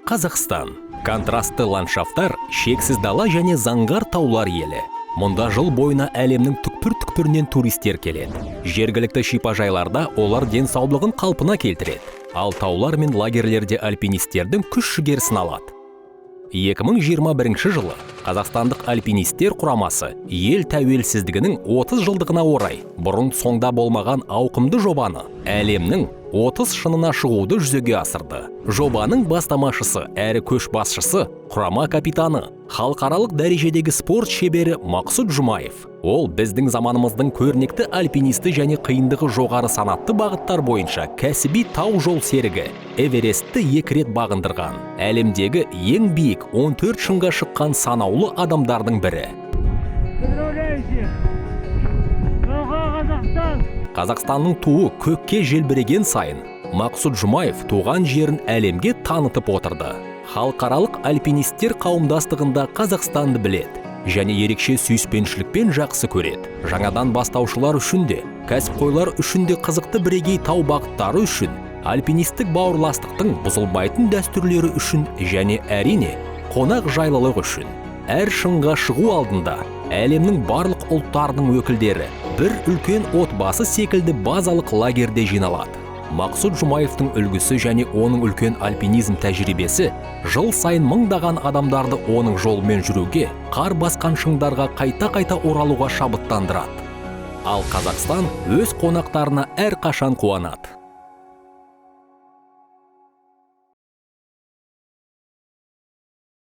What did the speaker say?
Қазақстан. Контрастты ландшафтар, шексіз дала және заңғар таулар елі. Мұнда жыл бойына әлемнің түкпір-түкпірінен туристер келеді. Жергілікті шипажайларда олар денсаулығын қалпына келтіреді. Ал таулар мен лагерлерде альпинистердің күш-жігерін алады. 2021 жылы қазақстандық альпинистер құрамасы ел тәуелсіздігінің 30 жылдығына орай бұрын соңда болмаған ауқымды жобаны әлемнің 30 шыңына шығуды жүзеге асырды. Жобаның бастамашысы әрі көшбасшысы, құрама капитаны, халықаралық дәрежедегі спорт шебері Мақсұт Жұмаев. Ол біздің заманымыздың көрнекті альпинисті және қиындығы жоғары санатты бағыттар бойынша кәсіби тау жол серігі Эверестті 2 рет бағындырған. Әлемдегі ең биік 14 шыңға шыққан санаулы адамдардың бірі. Қазақстанның туы көкке желбіреген сайын Мақсұт Жұмаев туған жерін әлемге танытып отырды. Халықаралық альпинистер қауымдастығында Қазақстанды біледі және ерекше сүйіспеншілікпен жақсы көреді. Жаңадан бастаушылар үшін де, кәсіпқойлар үшін де қызықты бірегей тау бағыттары үшін, альпинистік бауырластықтың бұзылмайтын дәстүрлері үшін және әрине қонақ жайлылық үшін. Әр шыңға шығу алдында әлемнің барлық ұлттарының өкілдері бір үлкен отбасы секілді базалық лагерде жиналады. Мақсұт Жұмаевтың үлгісі және оның үлкен альпинизм тәжірибесі жыл сайын мыңдаған адамдарды оның жолымен жүруге, қар басқан шыңдарға қайта-қайта оралуға шабыттандырады. Ал Қазақстан өз қонақтарына әрқашан қуанады.